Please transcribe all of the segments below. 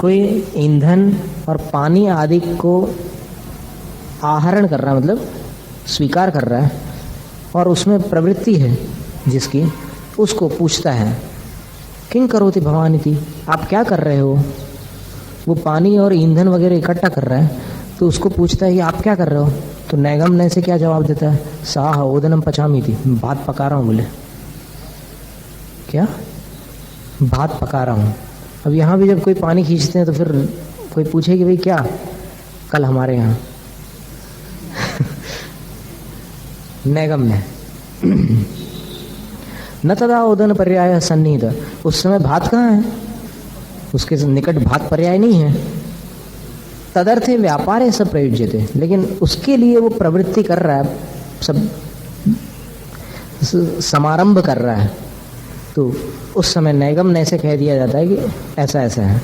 कोई ईंधन और पानी आदि को आहरण कर रहा है, मतलब स्वीकार कर रहा है, और उसमें प्रवृत्ति है जिसकी, उसको पूछता है किं करोति भवान इति, आप क्या कर रहे हो। वो पानी और ईंधन वगैरह इकट्ठा कर रहा है, तो उसको पूछता है कि आप क्या कर रहे हो। तो नैगम नय से क्या जवाब देता है, साह ओदनम पचामी थी, भात पका रहा हूँ। बोले क्या, भात पका रहा हूँ। अब यहाँ भी जब कोई पानी खींचते हैं तो फिर कोई पूछे कि भाई क्या, कल हमारे यहाँ नैगम में न तदा ओदन पर्याय सन्निहित, उस समय भात कहाँ है, उसके निकट भात पर्याय नहीं है। तदर्थे व्यापार सब प्रयोज्य थे, लेकिन उसके लिए वो प्रवृत्ति कर रहा है, सब समारंभ कर रहा है, तो उस समय नैगम नय से कह दिया जाता है कि ऐसा ऐसा है।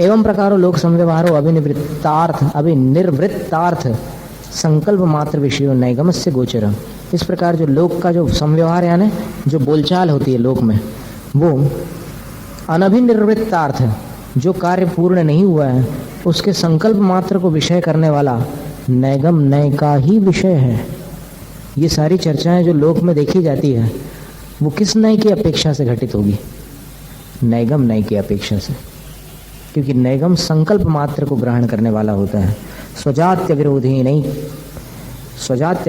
एवं प्रकारो लोक संव्यवहारो अभिनिर्वृत्तार्थ संकल्प मात्र विषयो नैगम से गोचर। इस प्रकार जो लोक का जो संव्यवहार यानी जो बोलचाल होती है लोक में, वो अनभिनिर्वृत्तार्थ, जो कार्य पूर्ण नहीं हुआ है उसके संकल्प मात्र को विषय करने वाला नैगम नय का ही विषय है। ये सारी चर्चाएं जो लोक में देखी जाती है वो किस नय की अपेक्षा से घटित होगी, नैगम नय की अपेक्षा से, क्योंकि नैगम संकल्प मात्र को ग्रहण करने वाला होता है। स्वजात्य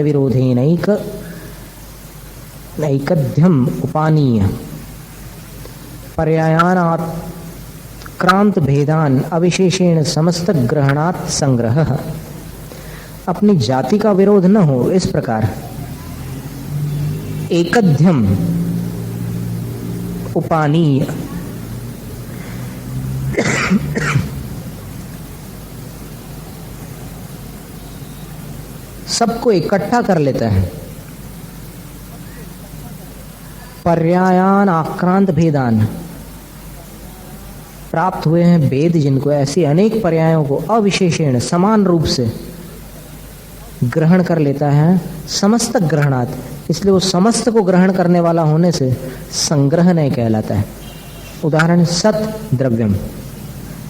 विरोधेनैक नैकध्यम उपानीय पर्यायानात्क्रांत भेदान अविशेषेण समस्त ग्रहणात् संग्रह। अपनी जाति का विरोध न हो, इस प्रकार एकध्यम उपानीय सबको इकट्ठा कर लेता है। पर्यायान आक्रांत भेदान, प्राप्त हुए हैं भेद जिनको, ऐसी अनेक पर्यायों को अविशेषेण समान रूप से ग्रहण कर लेता है। समस्त ग्रहणात्, इसलिए वो समस्त को ग्रहण करने वाला होने से संग्रह नहीं कहलाता है। उदाहरण सत द्रव्यम,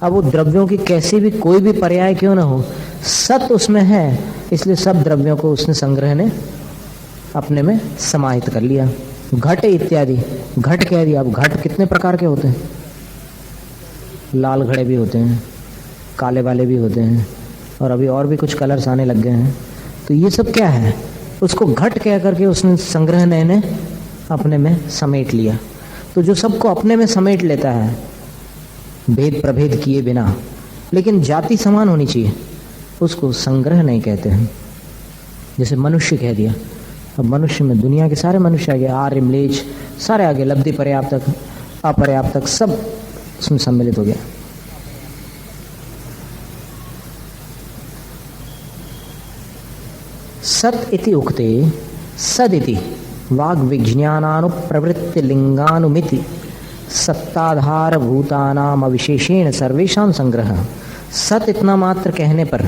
अब वो द्रव्यों की कैसी भी कोई भी पर्याय क्यों ना हो, सत उसमें है, इसलिए सब द्रव्यों को उसने संग्रह ने अपने में समाहित कर लिया। घट इत्यादि, घट कह दिया। अब घट कितने प्रकार के होते हैं, लाल घड़े भी होते हैं, काले वाले भी होते हैं, और अभी और भी कुछ कलर्स आने लग गए हैं। तो ये सब क्या है, उसको घट कह करके उसने संग्रह ने अपने में समेट लिया। तो जो सबको अपने में समेट लेता है भेद प्रभेद किए बिना, लेकिन जाति समान होनी चाहिए, उसको संग्रह नहीं कहते हैं। जैसे मनुष्य कह दिया, अब मनुष्य में दुनिया के सारे मनुष्य आ गए, आर्य म्लेच्छ सारे आगे, लब्धि पर्याप्तक अपर्याप्तक सब उसमें सम्मिलित हो गया। सत इति उक्ते सदिति वाग विज्ञानानुप्रवृत्ति लिंगानुमिति सत्ताधार भूतानाम अविशेषेण सर्वेषां संग्रह। सत इतना मात्र कहने पर,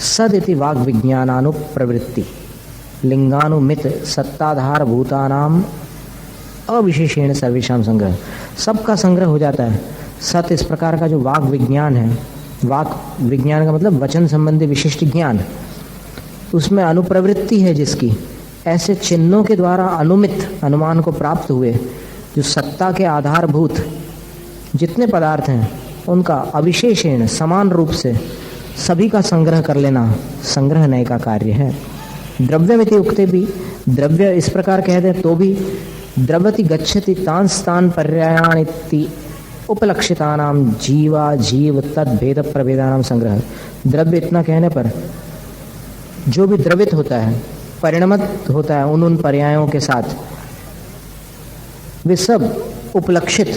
सद इति वाग विज्ञानानुप्रवृत्ति लिंगानुमित सत्ताधार भूतानाम अविशेषेण सर्वेषां संग्रह, सबका संग्रह हो जाता है। सत इस प्रकार का जो वाग विज्ञान है, वाग विज्ञान का मतलब वचन संबंधी विशिष्ट ज्ञान, उसमें अनुप्रवृत्ति है जिसकी, ऐसे चिन्हों के द्वारा अनुमित अनुमान को प्राप्त हुए जो सत्ता के आधारभूत जितने पदार्थ हैं उनका अविशेषेण समान रूप से सभी का संग्रह कर लेना संग्रह नय का कार्य है। द्रव्यमिति उक्ते भी, द्रव्य इस प्रकार कह दे तो भी, द्रवति गच्छति तान स्थान पर्यायानिति उपलक्षितानाम जीवा जीव तद भेद प्रभेदानाम संग्रह। द्रव्य इतना कहने पर जो भी द्रवित होता है, परिणमत होता है उन पर्यायों के साथ, वे सब उपलक्षित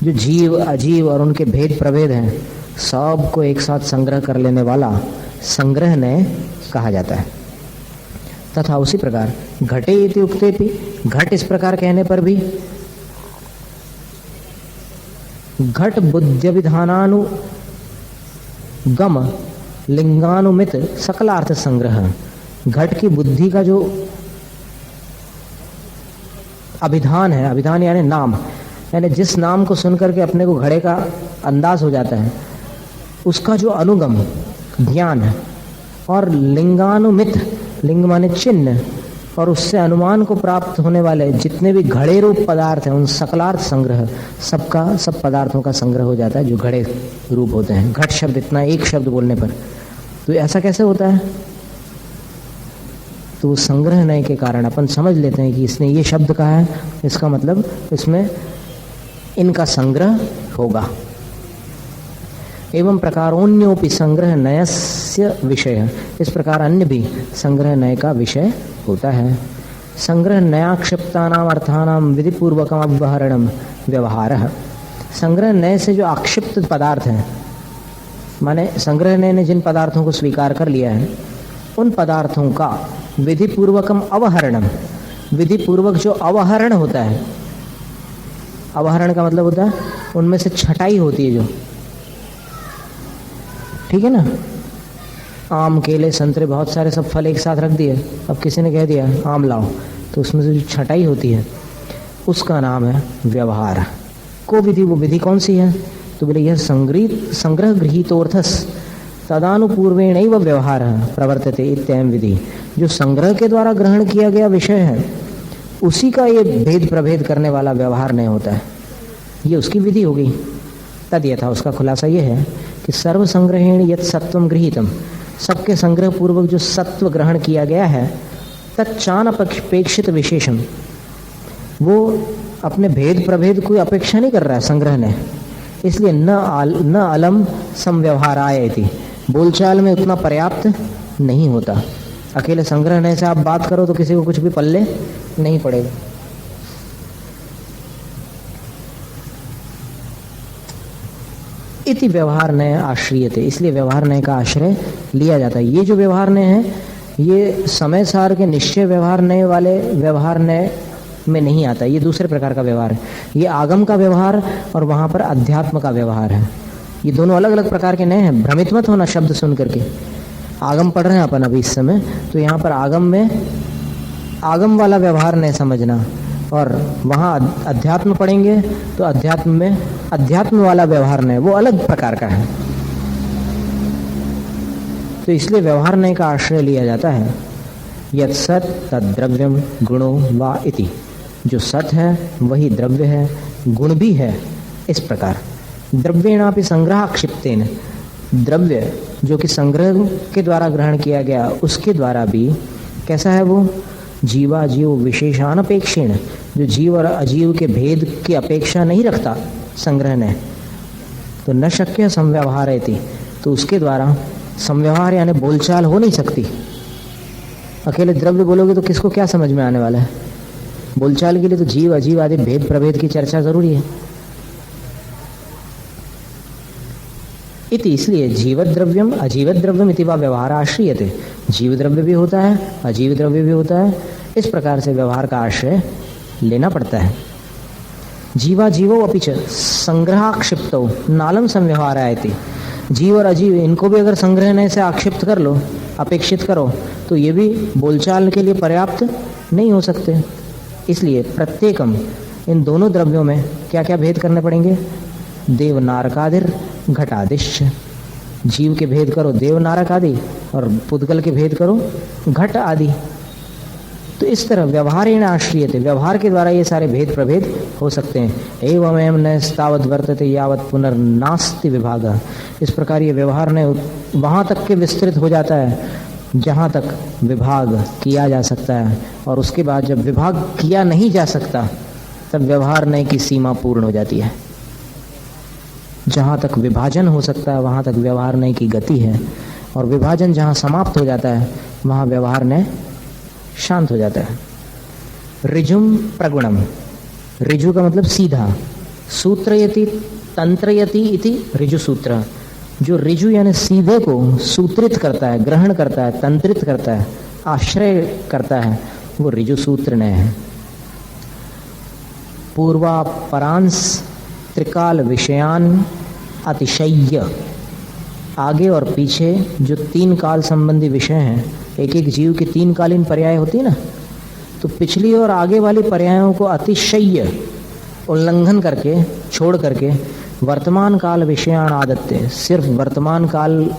जो जीव अजीव और उनके भेद प्रभेद हैं, सब को एक साथ संग्रह कर लेने वाला संग्रह ने कहा जाता है। तथा उसी प्रकार घटे इति उक्ते भी, घट इस प्रकार कहने पर भी, घट बुद्ध्यभिधानानुगम लिंगानुमित सकलार्थ संग्रह। घट की बुद्धि का जो अभिधान है, अभिधान यानी नाम, यानी जिस नाम को सुन करके अपने को घड़े का अंदाज हो जाता है, उसका जो अनुगम ज्ञान है, और लिंगानुमित, लिंग माने चिन्ह, और उससे अनुमान को प्राप्त होने वाले जितने भी घड़े रूप पदार्थ हैं, उन सकलार्थ संग्रह, सबका सब पदार्थों का संग्रह हो जाता है जो घड़े रूप होते हैं। घट शब्द इतना एक शब्द बोलने पर, तो ऐसा कैसे होता है? तो संग्रह नय के कारण अपन समझ लेते हैं कि इसने ये शब्द कहा है, इसका मतलब इसमें इनका संग्रह होगा। एवं प्रकारोन्योपि संग्रह नयस्य विषय, इस प्रकार अन्य भी संग्रह नय का विषय होता है। संग्रह नयाक्षिप्तानाम अर्थानाम विधिपूर्वकम अव्यवहारणम व्यवहारः। संग्रह नय से जो आक्षिप्त पदार्थ हैं, माने संग्रह नय ने जिन पदार्थों को स्वीकार कर लिया है, उन पदार्थों का विधिपूर्वकम अवहरणम, विधिपूर्वक जो अवहरण होता है, अवहरण का मतलब होता है उनमें से छटाई होती है जो, ठीक है ना। आम, केले, संतरे, बहुत सारे सब फल एक साथ रख दिए, अब किसी ने कह दिया आम लाओ, तो उसमें से जो छटाई होती है उसका नाम है व्यवहार। को विधि, वो विधि कौन सी है? तो बोले यह संग्रह गृहीतोर्थस तदानुपूर्वेणैव व्यवहार प्रवर्तते इत्ययं विधि। जो संग्रह के द्वारा ग्रहण किया गया विषय है, उसी का ये भेद प्रभेद करने वाला व्यवहार नहीं होता है, ये उसकी विधि हो गई। तद यथा, उसका खुलासा ये है कि सर्व संग्रहेण यत् सत्वम गृहीतम, सबके संग्रह पूर्वक जो सत्व ग्रहण किया गया है, तच्चान अपेक्षित विशेषम, वो अपने भेद प्रभेद कोई अपेक्षा नहीं कर रहा है संग्रह ने, इसलिए न अलम समव्यवहाराय इति, बोलचाल में उतना पर्याप्त नहीं होता। अकेले संग्रह ने से आप बात करो तो किसी को कुछ भी पल्ले नहीं पड़ेगा। इति व्यवहार नय आश्रियते, इसलिए व्यवहार नय का आश्रय लिया जाता है। ये जो व्यवहार नय है, ये समय सार के निश्चय व्यवहार नय वाले व्यवहार नय में नहीं आता, ये दूसरे प्रकार का व्यवहार है। ये आगम का व्यवहार और वहां पर अध्यात्म का व्यवहार है, ये दोनों अलग अलग प्रकार के नय हैं। भ्रमित मत होना शब्द सुन करके। आगम पढ़ रहे हैं अपन अभी इस समय, तो यहाँ पर आगम में आगम वाला व्यवहार नहीं समझना, और वहाँ अध्यात्म पढ़ेंगे तो अध्यात्म में अध्यात्म वाला व्यवहार नहीं, वो अलग प्रकार का है। तो इसलिए व्यवहार नहीं का आश्रय लिया जाता है। यत् सत् तद द्रव्यम गुणो वा इति, जो सत है वही द्रव्य है, गुण भी है। इस प्रकार द्रव्येणापि संग्रह क्षिप्तेन, द्रव्य जो कि संग्रह के द्वारा ग्रहण किया गया, उसके द्वारा भी कैसा है वो? जीवा जीव विशेषानपेक्षेण, जो जीव और अजीव के भेद की अपेक्षा नहीं रखता संग्रह ने, तो न शक्य संव्यवहार है, तो उसके द्वारा संव्यवहार यानी बोलचाल हो नहीं सकती। अकेले द्रव्य बोलोगे तो किसको क्या समझ में आने वाला है? बोलचाल के लिए तो जीव अजीव आदि भेद प्रभेद की चर्चा जरूरी है। इति, इसलिए जीवत द्रव्यम अजीवत द्रव्यम इति वा व्यवहार आश्रियते, जीव द्रव्य भी होता है अजीव द्रव्य भी होता है, इस प्रकार से व्यवहार का आश्रय लेना पड़ता है। जीवा जीवो अपि च संग्रहाक्षिप्तो नालम संव्यवहारायति, जीव और अजीव इनको भी अगर संग्रहण से आक्षिप्त कर लो, अपेक्षित करो, तो ये भी बोलचाल के लिए पर्याप्त नहीं हो सकते। इसलिए प्रत्येकम, इन दोनों द्रव्यों में क्या क्या भेद करने पड़ेंगे? देव नारकादिर घटादिश्च, जीव के भेद करो देव नारक आदि, और पुद्गल के भेद करो घट आदि। तो इस तरह व्यवहारेण आश्रियते, व्यवहार के द्वारा ये सारे भेद प्रभेद हो सकते हैं। एवमेव न तावत् वर्तते यावत् पुनर्नास्ति विभाग, इस प्रकार ये व्यवहार ने वहाँ तक के विस्तृत हो जाता है जहाँ तक विभाग किया जा सकता है, और उसके बाद जब विभाग किया नहीं जा सकता तब व्यवहार नय की सीमा पूर्ण हो जाती है। जहाँ तक विभाजन हो सकता है वहाँ तक व्यवहार नय की गति है, और विभाजन जहाँ समाप्त हो जाता है वहाँ व्यवहार नय शांत हो जाता है। ऋजुम प्रगुणम, ऋजु का मतलब सीधा, सूत्रयति तंत्रयति इति ऋजु सूत्र, जो ऋजु यानी सीधे को सूत्रित करता है, ग्रहण करता है, तंत्रित करता है, आश्रय करता है, वो ऋजु सूत्र नय है। पूर्वा परांस त्रिकाल विषयान अतिशय्य, आगे और पीछे जो तीन काल संबंधी विषय हैं, एक एक जीव की तीन कालीन पर्याय होती है ना, तो पिछली और आगे वाली पर्यायों को अतिशय्य उल्लंघन करके, छोड़ करके वर्तमान काल विषयान आदत्ते, सिर्फ वर्तमान काल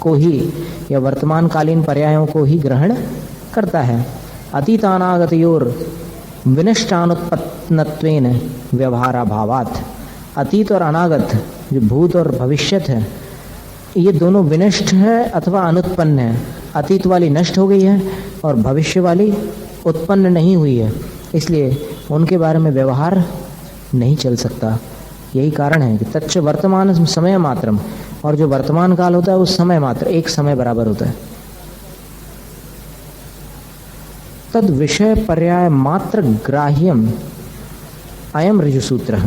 को ही या वर्तमानकालीन पर्यायों को ही ग्रहण करता है। अतीतानागतयोर विनष्टानुत्पन्नत्वेन व्यवहाराभावात्, अतीत और अनागत जो भूत और भविष्यत है ये दोनों विनष्ट है अथवा अनुत्पन्न है। अतीत वाली नष्ट हो गई है और भविष्य वाली उत्पन्न नहीं हुई है, इसलिए उनके बारे में व्यवहार नहीं चल सकता। यही कारण है कि तच्च वर्तमान समय मात्रम, और जो वर्तमान काल होता है उस समय मात्र, एक समय बराबर होता है। तद विषय पर्याय मात्र ग्राह्यम अयम ऋजुसूत्र,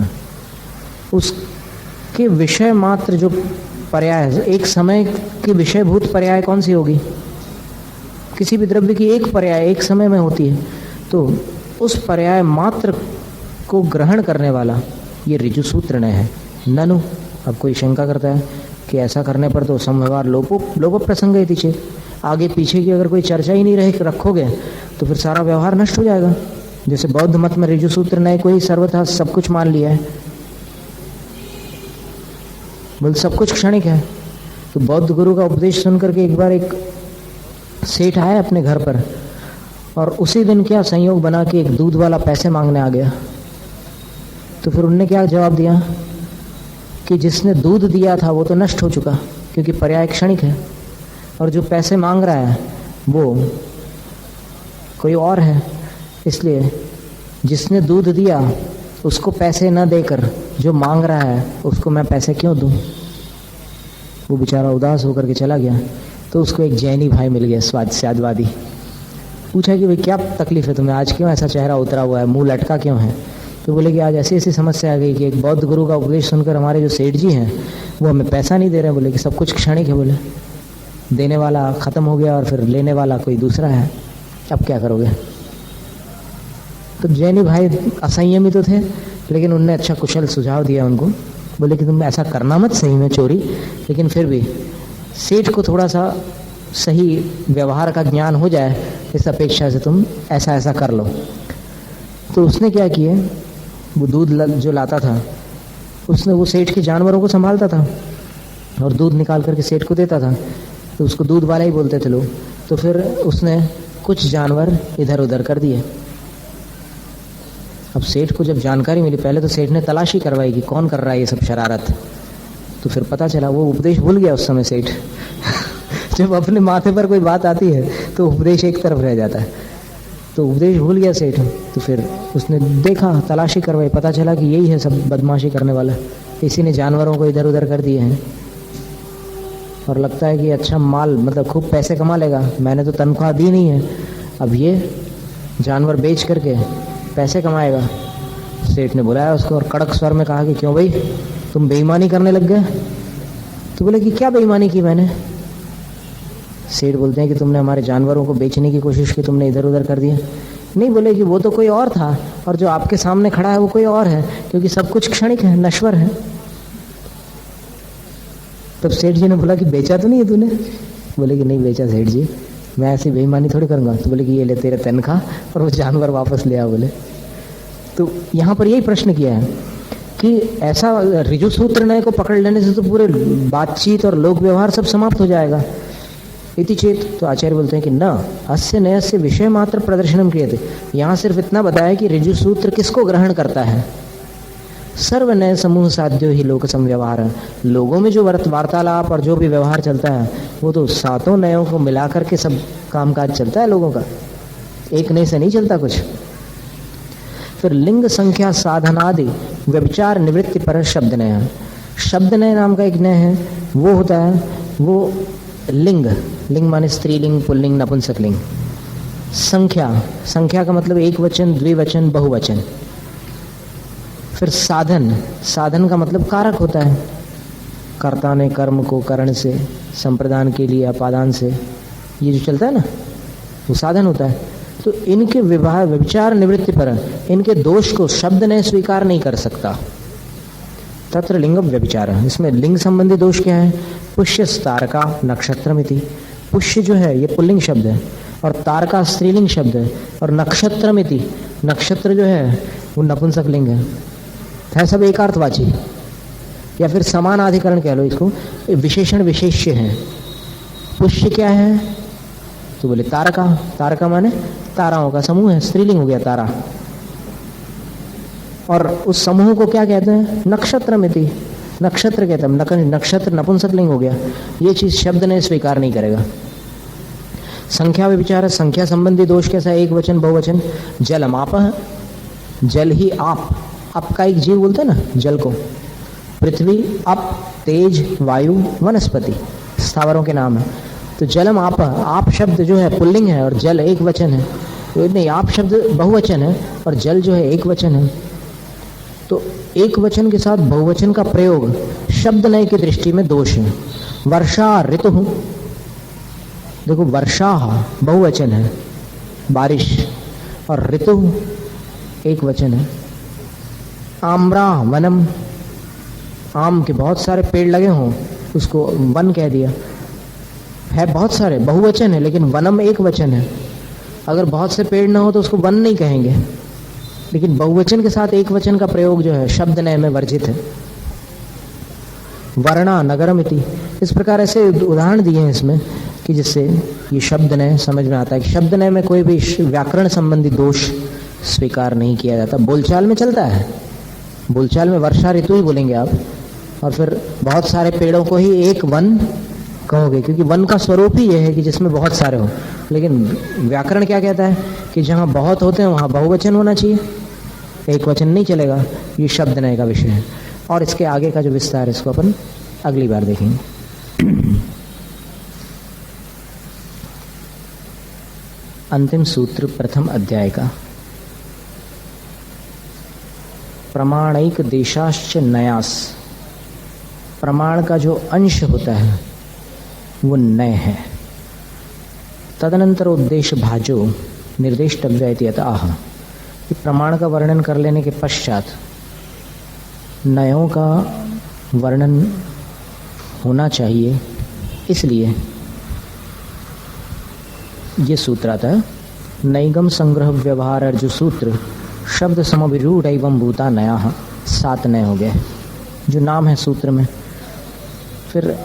उसके विषय मात्र जो पर्याय है, एक समय की विषयभूत पर्याय कौन सी होगी? किसी भी द्रव्य की एक पर्याय एक समय में होती है, तो उस पर्याय मात्र को ग्रहण करने वाला ये ऋजुसूत्र न है। ननु, अब कोई शंका करता है कि ऐसा करने पर तो समव्यवहार लोप प्रसंग है चेत, आगे पीछे की अगर कोई चर्चा ही नहीं रखोगे तो फिर सारा व्यवहार नष्ट हो जाएगा। जैसे बौद्ध मत में ऋजुसूत्र नए को ही सर्वथा सब कुछ मान लिया है, बोल सब कुछ क्षणिक है। तो बौद्ध गुरु का उपदेश सुनकर के एक बार एक सेठ आया अपने घर पर, और उसी दिन क्या संयोग बना कि एक दूध वाला पैसे मांगने आ गया। तो फिर उनने क्या जवाब दिया कि जिसने दूध दिया था वो तो नष्ट हो चुका, क्योंकि पर्याय क्षणिक है, और जो पैसे मांग रहा है वो कोई और है। इसलिए जिसने दूध दिया उसको पैसे न देकर जो मांग रहा है उसको मैं पैसे क्यों दूं? वो बेचारा उदास होकर के चला गया। तो उसको एक जैनी भाई मिल गया, स्वादवादी। पूछा कि भाई क्या तकलीफ है तुम्हें, आज क्यों ऐसा चेहरा उतरा हुआ है, मुंह लटका क्यों है? तो बोले कि आज ऐसी ऐसी समस्या आ गई कि एक बौद्ध गुरु का उपदेश सुनकर हमारे जो सेठ जी हैं वो हमें पैसा नहीं दे रहे। बोले कि सब कुछ क्षणिक है, बोले देने वाला खत्म हो गया और फिर लेने वाला कोई दूसरा है, अब क्या करोगे? तो जैनी भाई असंयमी तो थे, लेकिन उनने अच्छा कुशल सुझाव दिया उनको। बोले कि तुम ऐसा करना मत, सही में चोरी, लेकिन फिर भी सेठ को थोड़ा सा सही व्यवहार का ज्ञान हो जाए इस अपेक्षा से तुम ऐसा ऐसा कर लो। तो उसने क्या किया, वो दूध जो लाता था उसने वो सेठ के जानवरों को संभालता था और दूध निकाल करके सेठ को देता था। तो उसको दूध वाला ही बोलते थे लोग। तो फिर उसने कुछ जानवर इधर उधर कर दिए। अब सेठ को जब जानकारी मिली, पहले तो सेठ ने तलाशी करवाई कि कौन कर रहा है ये सब शरारत। तो फिर पता चला, वो उपदेश भूल गया उस समय सेठ जब अपने माथे पर कोई बात आती है तो उपदेश एक तरफ रह जाता है। तो उपदेश भूल गया सेठ। तो फिर उसने देखा, तलाशी करवाई, पता चला कि यही है सब बदमाशी करने वाला, इसी ने जानवरों को इधर उधर कर दिए हैं। और लगता है कि अच्छा माल, मतलब खूब पैसे कमा लेगा, मैंने तो तनख्वाह दी नहीं है, अब ये जानवर बेच करके पैसे कमाएगा। सेठ ने बुलाया उसको और कड़क स्वर में कहा कि क्यों भाई तुम बेईमानी करने लग गए? तो बोले कि क्या बेईमानी की मैंने? सेठ बोलते हैं कि तुमने हमारे जानवरों को बेचने की कोशिश की, तुमने इधर उधर कर दिया। नहीं, बोले कि वो तो कोई और था और जो आपके सामने खड़ा है वो कोई और है, क्योंकि सब कुछ क्षणिक है, नश्वर है। तब सेठ जी ने बोला कि बेचा तो नहीं है तूने? बोले कि नहीं बेचा सेठ जी, मैं ऐसी बेईमानी थोड़ी करूंगा। तो बोले कि ये ले तेरे तनख्वाह और वो जानवर वापस ले आओ। बोले तो यहाँ पर यही प्रश्न किया है कि ऐसा ऋजुसूत्र नय को पकड़ लेने से तो पूरे बातचीत और लोक व्यवहार सब समाप्त हो जाएगा। इति चेत, तो आचार्य बोलते हैं कि न अस्य नयस्य विषय मात्र प्रदर्शनम क्रियते। यहाँ सिर्फ इतना बताया कि ऋजुसूत्र किसको ग्रहण करता है। सर्व नय समूह साध्यो ही लोक संव्यवहार, लोगों में जो वार्तालाप और जो भी व्यवहार चलता है वो तो सातों नयों को मिलाकर के सब कामकाज चलता है लोगों का, एक नय से नहीं चलता कुछ। फिर लिंग संख्या साधनादि व्यभिचार निवृत्ति पर शब्द नय, शब्द नय नाम का एक नय है, वो होता है वो लिंग, लिंग माने स्त्रीलिंग, पुल्लिंग, नपुंसकलिंग। संख्या, संख्या का मतलब एक वचन, द्विवचन, बहुवचन। फिर साधन, साधन का मतलब कारक होता है, कर्ता ने कर्म को करण से, संप्रदान के लिए अपादान से, ये जो चलता है ना वो साधन होता है। तो इनके विचार निवृत्ति पर इनके दोष को शब्द ने स्वीकार नहीं कर सकता। तत्र लिंग व्यभिचार, इसमें लिंग संबंधी दोष क्या है? पुष्य तारका नक्षत्रमिति, पुष्य जो है ये पुल्लिंग शब्द है और तारका स्त्रीलिंग शब्द है, और नक्षत्रमिति, नक्षत्र जो है वो नपुंसकलिंग है सब एकार्थवाची, या फिर समानाधिकरण कह लो इसको, विशेषण विशेष्य है। पुष्य क्या है तो बोले तारका, तारका माने ताराओं का समूह है, स्त्रीलिंग हो गया तारा। और उस समूह को क्या कहते हैं, नक्षत्र मिति, नक्षत्र कहते हैं, नक्षत्र नपुंसकलिंग हो गया। ये चीज शब्द ने स्वीकार नहीं करेगा। संख्या में विचार है, संख्या संबंधी दोष कैसा, एक वचन बहुवचन। जलम आप, जल ही आप का एक जीव बोलते हैं ना जल को। पृथ्वी, अप, तेज, वायु, वनस्पति स्थावरों के नाम है। तो जलम आप शब्द जो है पुल्लिंग है और जल एक वचन है। तो नहीं, आप शब्द बहुवचन है और जल जो है एक वचन है। तो एक वचन के साथ बहुवचन का प्रयोग शब्द नय की दृष्टि में दोष है। वर्षा ऋतु, देखो वर्षा बहुवचन है बारिश, और ऋतु एक वचन है। आम्रा वनम, आम के बहुत सारे पेड़ लगे हों उसको वन कह दिया, है बहुत सारे, बहुवचन है, लेकिन वनम एक वचन है। अगर बहुत से पेड़ ना हो तो उसको वन नहीं कहेंगे, लेकिन बहुवचन के साथ एक वचन का प्रयोग जो है शब्द नय में वर्जित है। वर्णा नगरम इति, इस प्रकार ऐसे उदाहरण दिए हैं इसमें कि जिससे ये शब्द नय समझ में आता है कि शब्द नय में कोई भी व्याकरण संबंधी दोष स्वीकार नहीं किया जाता। बोलचाल में चलता है, बोलचाल में वर्षा ऋतु ही बोलेंगे आप, और फिर बहुत सारे पेड़ों को ही एक वन कहोगे, क्योंकि वन का स्वरूप ही यह है कि जिसमें बहुत सारे हो। लेकिन व्याकरण क्या कहता है कि जहाँ बहुत होते हैं वहाँ बहुवचन होना चाहिए, एक वचन नहीं चलेगा। ये शब्द नय का विषय है, और इसके आगे का जो विस्तार है इसको अपन अगली बार देखेंगे। अंतिम सूत्र प्रथम अध्याय का, प्रमाणिक देशाश्च नयास, प्रमाण का जो अंश होता है वो नय है। तदनंतर उद्देश्य भाजो निर्देष्टव्य इति अतः, प्रमाण का वर्णन कर लेने के पश्चात नयों का वर्णन होना चाहिए, इसलिए ये सूत्र आता है। नैगम संग्रह व्यवहार अर्जु सूत्र शब्द समविरूढ़ एवं भूता नया, 7 नय हो गए जो नाम है सूत्र में। फिर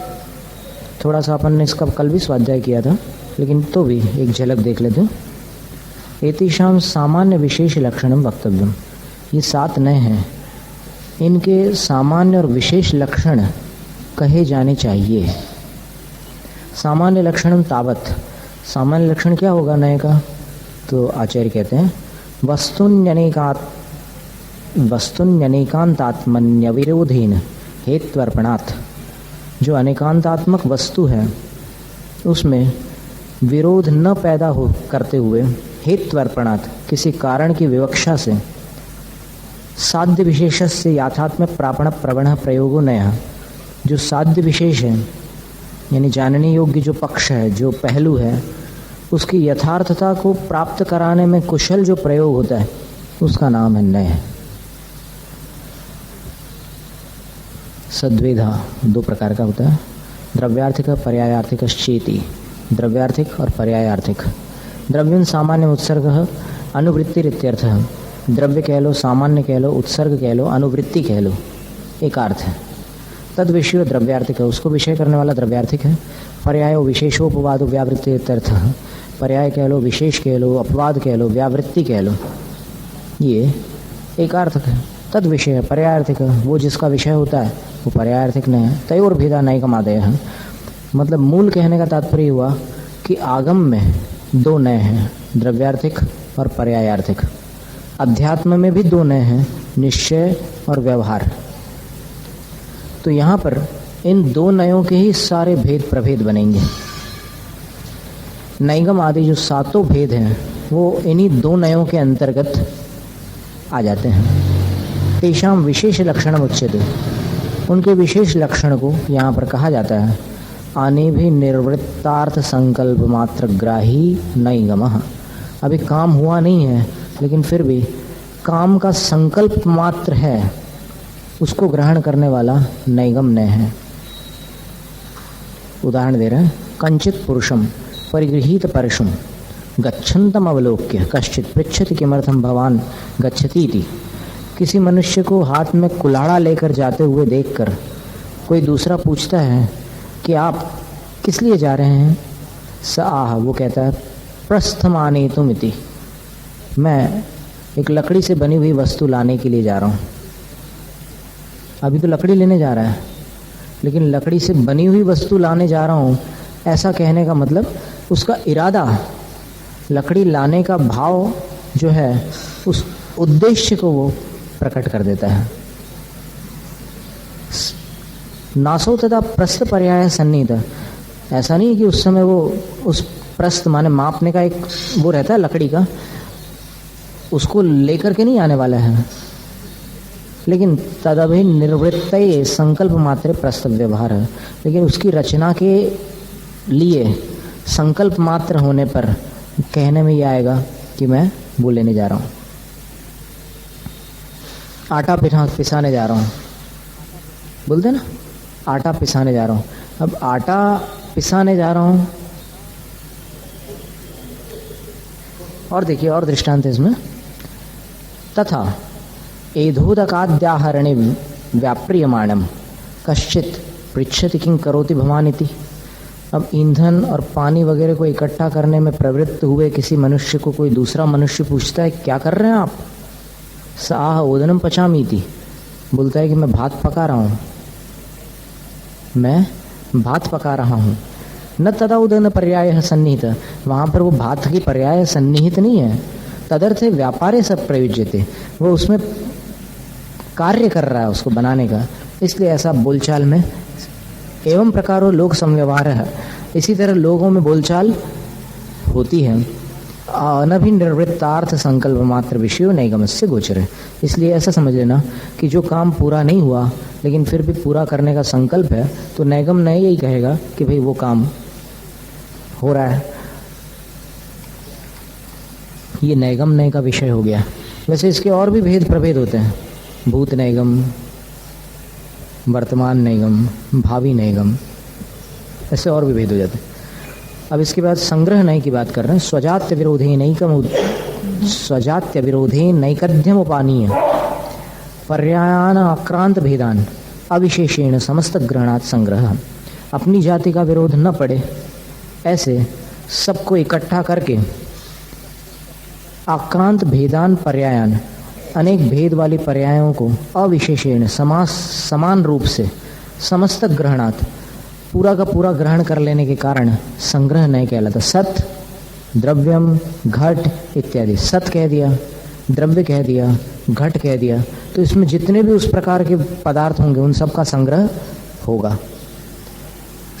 थोड़ा सा अपन ने इसका कल भी स्वाध्याय किया था, लेकिन तो भी एक झलक देख लेते हैं। एतेषां सामान्य विशेष लक्षणम वक्तव्यम, ये 7 नय हैं, इनके सामान्य और विशेष लक्षण कहे जाने चाहिए। सामान्य लक्षणम तावत, सामान्य लक्षण क्या होगा नय का, तो आचार्य कहते हैं वस्तुन्यनेकांतात्मन्य विरोधेन हेत्वर्पणात्, जो अनेकांतात्मक वस्तु है उसमें विरोध न पैदा हो करते हुए हेत्वर्पणात्, किसी कारण की विवक्षा से, साध्य विशेष से याथात्म्य प्रापण प्रवण प्रयोगो नया, जो साध्य विशेष है यानी जानने योग्य जो पक्ष है, जो पहलू है, उसकी यथार्थता को प्राप्त कराने में कुशल जो प्रयोग होता है उसका नाम है नय। सद्वेधा 2 प्रकार का होता है, द्रव्यार्थिक पर्यायार्थिक चेति, द्रव्यार्थिक और पर्यायार्थिक। द्रव्यं सामान्य उत्सर्ग अनुवृत्तिरित्यर्थ, द्रव्य कह लो, सामान्य कह लो, उत्सर्ग कह लो, अनुवृत्ति कह लो, एक अर्थ है। तद विषय द्रव्यार्थिक है, उसको विषय करने वाला द्रव्यार्थिक है। पर्यायो विशेषोपवादो व्यावृत्तित्यर्थ, पर्याय कह लो, विशेष कह लो, अपवाद कह लो, व्यावृत्ति कह लो, ये एक अर्थक है। तद विषय पर्यायार्थिक, वो जिसका विषय होता है वो पर्यायार्थिक नहीं है। तयोर भेदा नैकमादय है, मतलब मूल कहने का तात्पर्य हुआ कि आगम में 2 नय हैं, द्रव्यार्थिक और पर्यायार्थिक। अध्यात्म में भी 2 नय हैं, निश्चय और व्यवहार। तो यहाँ पर इन 2 नयों के ही सारे भेद प्रभेद बनेंगे। नैगम आदि जो 7 भेद हैं वो इन्हीं 2 नयों के अंतर्गत आ जाते हैं। तेषां विशेष लक्षण उच्यते, उनके विशेष लक्षण को यहाँ पर कहा जाता है। आने भी निर्वृत्तार्थ संकल्प मात्र ग्राही नैगमः, अभी काम हुआ नहीं है लेकिन फिर भी काम का संकल्प मात्र है, उसको ग्रहण करने वाला नैगम नय है। उदाहरण दे रहे हैं, कंचित पुरुषम परिगृहीत परशुम गच्छन्तम अवलोक्य कश्चित् पृच्छति किमर्थम भवान गच्छति इति, किसी मनुष्य को हाथ में कुल्हाड़ा लेकर जाते हुए देखकर कोई दूसरा पूछता है कि आप किस लिए जा रहे हैं? स आह, वो कहता है प्रस्थमानेतुम इति, मैं एक लकड़ी से बनी हुई वस्तु लाने के लिए जा रहा हूँ। अभी तो लकड़ी लेने जा रहा है, लेकिन लकड़ी से बनी हुई वस्तु लाने जा रहा हूँ, ऐसा कहने का मतलब उसका इरादा, लकड़ी लाने का भाव जो है उस उद्देश्य को वो प्रकट कर देता है। नासो तथा प्रस्थ पर्याय सन्निहित, ऐसा नहीं कि उस समय वो उस प्रस्थ माने मापने का एक वो रहता है लकड़ी का, उसको लेकर के नहीं आने वाला है, लेकिन तदभि निर्वृत्त संकल्प मात्र प्रस्थ व्यवहार है। लेकिन उसकी रचना के लिए संकल्प मात्र होने पर कहने में ये आएगा कि मैं वो लेने जा रहा हूँ, आटा पिसाने जा रहा हूँ, बोलते ना आटा पिसाने जा रहा हूँ। अब आटा पिसाने जा रहा हूँ, और देखिए और दृष्टांत इसमें, तथा एधोदकाद्याहरणे व्याप्रियमाणम कश्चित पृच्छति किं करोति भवानिति। अब ईंधन और पानी वगैरह को इकट्ठा करने में प्रवृत्त हुए किसी मनुष्य को कोई दूसरा मनुष्य पूछता है क्या कर रहे हैं आप? साह ओदनम पचामीति, बोलता है कि मैं भात पका रहा हूँ, मैं भात पका रहा हूँ। न तदा उदन पर्याय सन्निहित, वहाँ पर वो भात की पर्याय सन्निहित नहीं है, तदर्थे व्यापारे सब प्रयोज्य थे, वो उसमें कार्य कर रहा है उसको बनाने का, इसलिए ऐसा बोलचाल में एवं प्रकारो लोक संव्यवहार है, इसी तरह लोगों में बोलचाल होती है। अनभिनिवृत्तार्थ संकल्प मात्र विषयो नैगमस्य गोचर है, इसलिए ऐसा समझ लेना कि जो काम पूरा नहीं हुआ लेकिन फिर भी पूरा करने का संकल्प है, तो नैगम नय यही कहेगा कि भाई वो काम हो रहा है, ये नैगम नय का विषय हो गया। वैसे इसके और भी भेद प्रभेद होते हैं, भूत नैगम, वर्तमान नैगम, भावी नैगम, ऐसे और भी भेद हो जाते हैं। अब इसके बाद संग्रह नय की बात कर रहे हैं। स्वजात्य विरोधे नैकध्यम उपानीय पर्यायान आक्रांत भेदान अविशेषेण समस्त ग्रहणात् संग्रह, अपनी जाति का विरोध न पड़े ऐसे सबको इकट्ठा करके आक्रांत भेदान पर्यायान, अनेक भेद वाली पर्यायों को अविशेषेण समान रूप से समस्त ग्रहणात्, पूरा का पूरा ग्रहण कर लेने के कारण संग्रह नहीं कहलाता। सत, द्रव्यम, घट इत्यादि, सत कह दिया, द्रव्य कह दिया, घट कह दिया, तो इसमें जितने भी उस प्रकार के पदार्थ होंगे उन सब का संग्रह होगा।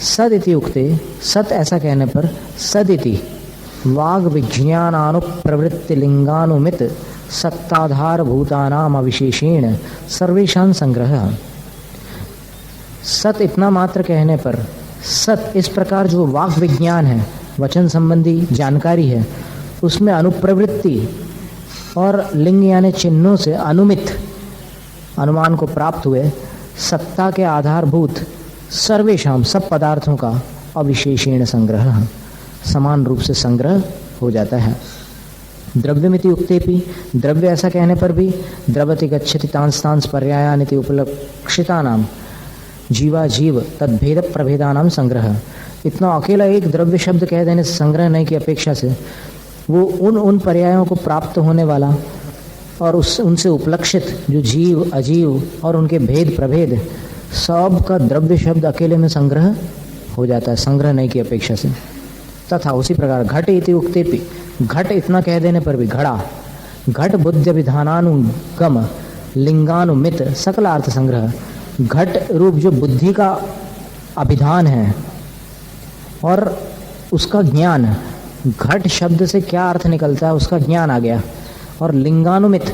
सदिति उक्ते, सत ऐसा कहने पर सदिति वाग विज्ञानानुप्रवृत्ति लिंगानुमित सत्ताधार भूतानाम अविशेषेण सर्वेषां संग्रह। सत इतना मात्र कहने पर, सत इस प्रकार जो वाक विज्ञान है, वचन संबंधी जानकारी है, उसमें अनुप्रवृत्ति और लिंग यानी चिन्हों से अनुमित अनुमान को प्राप्त हुए सत्ता के आधारभूत सर्वेशाम सब पदार्थों का अविशेषेण संग्रह, समान रूप से संग्रह हो जाता है। द्रव्यमिति उक्तेपि, द्रव्य ऐसा कहने पर भी द्रवति गच्छति तांस्तांस पर्यायानिति उपलक्षितानाम जीवा जीव तद्भेद प्रभेदानाम संग्रह। इतना अकेला एक द्रव्य शब्द कह देने से संग्रह नहीं की अपेक्षा से वो उन पर्यायों को प्राप्त होने वाला और उनसे उपलक्षित जो जीव अजीव और उनके भेद प्रभेद सब का द्रव्य शब्द अकेले में संग्रह हो जाता है, संग्रह नहीं की अपेक्षा से। तथा उसी प्रकार घट इति उक्तेपि, घट इतना कह देने पर भी घड़ा, घट बुद्ध विधानानुगम लिंगानुमित सकलार्थ संग्रह, घट रूप जो बुद्धि का अभिधान है और उसका ज्ञान, घट शब्द से क्या अर्थ निकलता है उसका ज्ञान आ गया, और लिंगानुमित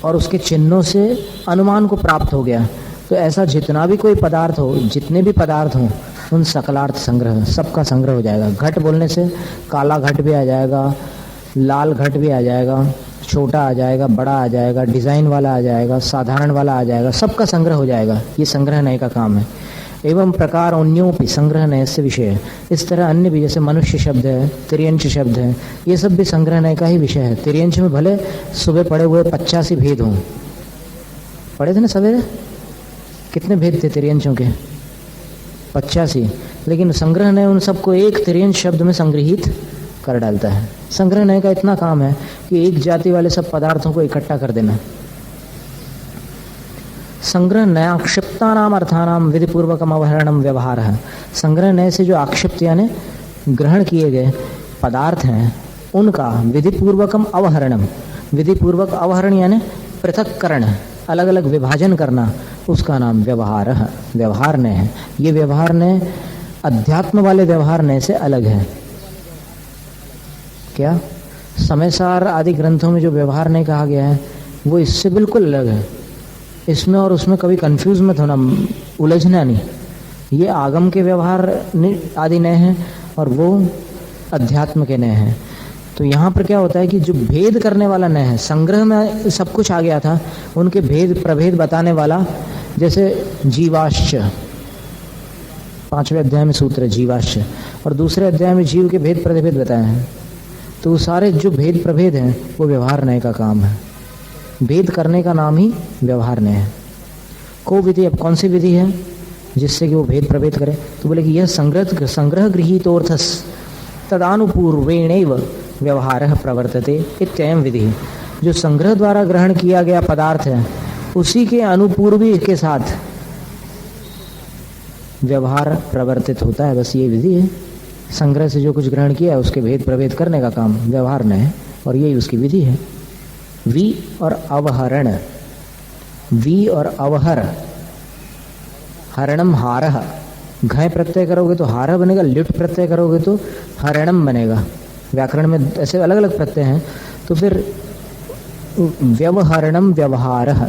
और उसके चिन्हों से अनुमान को प्राप्त हो गया। तो ऐसा जितना भी कोई पदार्थ हो, जितने भी पदार्थ हों, उन सकलार्थ संग्रह, सबका संग्रह हो जाएगा। घट बोलने से काला घट भी आ जाएगा, लाल घट भी आ जाएगा, छोटा आ जाएगा, बड़ा आ जाएगा, डिज़ाइन वाला आ जाएगा, साधारण वाला आ जाएगा, सबका संग्रह हो जाएगा। ये संग्रह नय का काम है। एवं प्रकार अन्योपि संग्रह नय से विषय है। इस तरह अन्य भी, जैसे मनुष्य शब्द है, तिर्यंच शब्द है, ये सब भी संग्रह नय का ही विषय है। तिर्यंच में भले सुबह पड़े हुए 85 भेद हों, पढ़े थे ना सवेरे, कितने भेद थे तिर्यंशों के? 85। लेकिन संग्रह नय उन सबको एक तिर्यंश शब्द में संग्रहित कर डालता है। संग्रह नय का इतना काम है कि एक जाति वाले सब पदार्थों को इकट्ठा कर देना। संग्रह नयाक्षिप्ता नाम अर्थानाम विधिपूर्वकम अवहरणम व्यवहार है। संग्रह नय से जो आक्षिप्त यानी ग्रहण किए गए पदार्थ हैं उनका विधिपूर्वकम अवहरणम, विधिपूर्वक अवहरण यानी पृथक्करण, अलग अलग विभाजन करना, उसका नाम व्यवहार है, व्यवहार नय है। ये व्यवहार नय अध्यात्म वाले व्यवहार नय से अलग है। क्या समयसार आदि ग्रंथों में जो व्यवहार नय कहा गया है वो इससे बिल्कुल अलग है। इसमें और उसमें कभी कंफ्यूज मत होना, उलझना नहीं। ये आगम के व्यवहार आदि नय हैं और वो अध्यात्म के नय हैं। तो यहाँ पर क्या होता है कि जो भेद करने वाला नय है, संग्रह में सब कुछ आ गया था, उनके भेद प्रभेद बताने वाला, जैसे जीवाश्च 5वें अध्याय में सूत्र है जीवाश्च, और दूसरे अध्याय में जीव के भेद प्रभेद बताए हैं। तो वो सारे जो भेद प्रभेद हैं वो व्यवहार नय का काम है। भेद करने का नाम ही व्यवहार नय है। को विधि, अब कौन सी विधि है जिससे कि वो भेद प्रभेद करे? तो बोले कि यह संग्रह गृहीतोर्थस तदानुपूर्वेणैव व्यवहारः प्रवर्तते इत्ययं विधि। जो संग्रह द्वारा ग्रहण किया गया पदार्थ है उसी के अनुपूर्वी के साथ व्यवहार प्रवर्तित होता है, बस ये विधि है। संग्रह से जो कुछ ग्रहण किया है उसके भेद प्रभेद करने का काम व्यवहार नय है और यही उसकी विधि है। वी और अवहरण, वी और अवहर, हरणम हारह, घय प्रत्यय करोगे तो हारह बनेगा, लिट प्रत्यय करोगे तो हरणम बनेगा। व्याकरण में ऐसे अलग अलग प्रत्यय हैं। तो फिर व्यवहरणम व्यवहारः,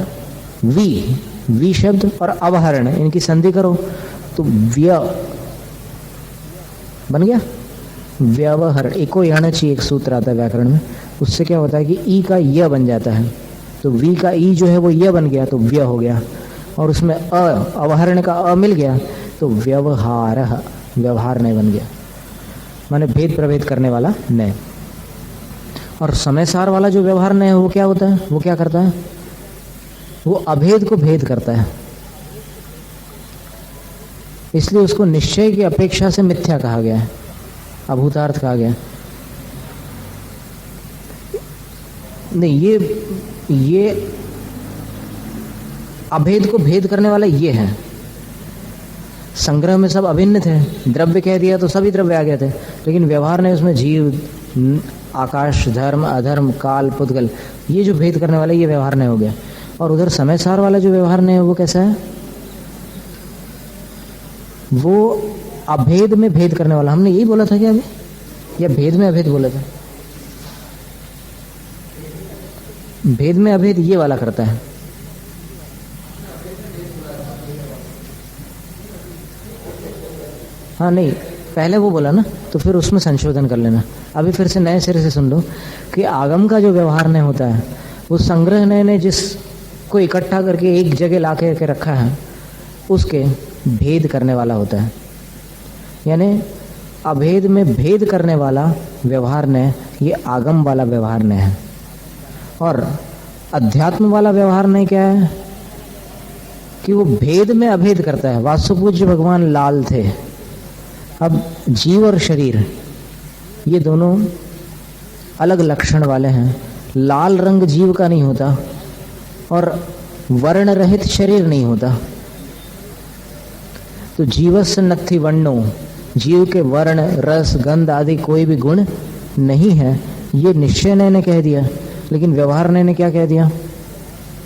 वी शब्द और अवहरण इनकी संधि करो तो व्य बन गया, व्यवहर। एको यण ची एक सूत्र आता है व्याकरण में, उससे क्या होता है कि ई का य बन जाता है, तो वी का ई जो है वो य बन गया तो व्य हो गया, और उसमें अवहरण का अ मिल गया तो व्यवहारः, व्यवहार नय बन गया, माने भेद प्रभेद करने वाला नय। और समयसार वाला जो व्यवहार नय है वो क्या होता है, वो क्या करता है? वो अभेद को भेद करता है, इसलिए उसको निश्चय की अपेक्षा से मिथ्या कहा गया है, अभूतार्थ कहा गया। नहीं, ये अभेद को भेद करने वाला ये है। संग्रह में सब अभिन्न थे, द्रव्य कह दिया तो सभी द्रव्य आ गए थे, लेकिन व्यवहार ने उसमें जीव, आकाश, धर्म, अधर्म, काल, पुद्गल, ये जो भेद करने वाला ये व्यवहार नहीं हो गया। और उधर समयसार वाला जो व्यवहार नहीं है वो कैसा है? वो अभेद में भेद करने वाला। हमने यही बोला था क्या अभी, या भेद में अभेद बोला था? भेद में अभेद ये वाला करता है। हाँ नहीं, पहले वो बोला ना, तो फिर उसमें संशोधन कर लेना। अभी फिर से नए सिरे से सुन लो कि आगम का जो व्यवहार नहीं होता है वो संग्रह ने जिसको इकट्ठा करके एक जगह ला के रखा है उसके भेद करने वाला होता है। यानी अभेद में भेद करने वाला व्यवहार ने, ये आगम वाला व्यवहार ने है। और अध्यात्म वाला व्यवहार ने क्या है कि वो भेद में अभेद करता है। वासुपूज्य भगवान लाल थे, अब जीव और शरीर ये दोनों अलग लक्षण वाले हैं। लाल रंग जीव का नहीं होता और वर्ण रहित शरीर नहीं होता। तो जीवस्य नत्थि वर्णो, जीव के वर्ण, रस, गंध आदि कोई भी गुण नहीं है, ये निश्चय ने कह दिया। लेकिन व्यवहार ने क्या कह दिया?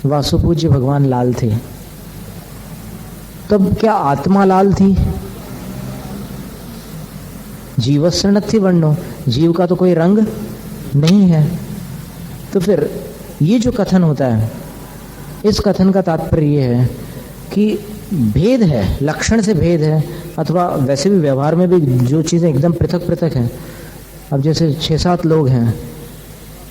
वासुपूज्य भगवान लाल थे। तब क्या आत्मा लाल थी? जीवस्य नत्थि वर्णो, जीव का तो कोई रंग नहीं है। तो फिर ये जो कथन होता है, इस कथन का तात्पर्य ये है कि भेद है, लक्षण से भेद है, अथवा वैसे भी व्यवहार में भी जो चीज़ें एकदम पृथक पृथक हैं। अब जैसे 6-7 लोग हैं,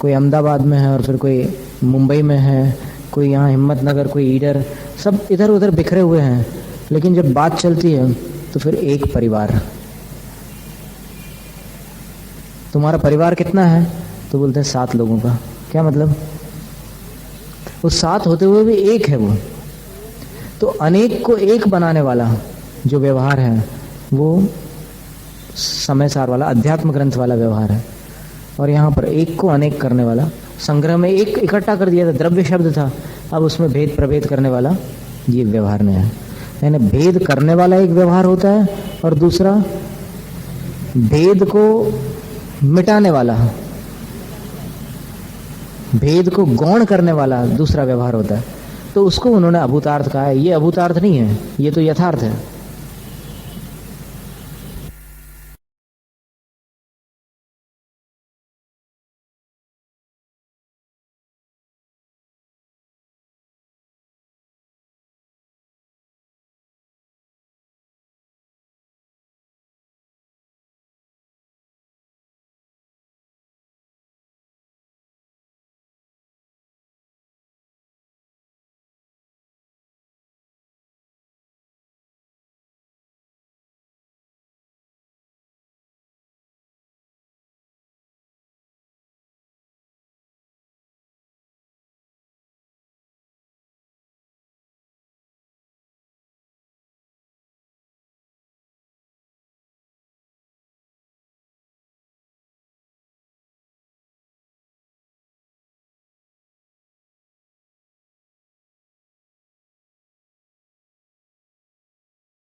कोई अहमदाबाद में है और फिर कोई मुंबई में है, कोई यहाँ हिम्मतनगर, कोई ईडर, सब इधर उधर बिखरे हुए हैं, लेकिन जब बात चलती है तो फिर एक परिवार। तुम्हारा परिवार कितना है? तो बोलते हैं 7 लोगों का। क्या मतलब? वो 7 होते हुए भी एक है वो, तो अनेक को एक बनाने वाला जो व्यवहार है वो समय सार वाला अध्यात्म ग्रंथ वाला व्यवहार है। और यहाँ पर एक को अनेक करने वाला, संग्रह में एक इकट्ठा कर दिया था, द्रव्य शब्द था, अब उसमें भेद प्रभेद करने वाला ये व्यवहार नया है। यानी भेद करने वाला एक व्यवहार होता है और दूसरा भेद को मिटाने वाला, भेद को गौण करने वाला दूसरा व्यवहार होता है। तो उसको उन्होंने अभूतार्थ कहा है। ये अभूतार्थ नहीं है, ये तो यथार्थ है।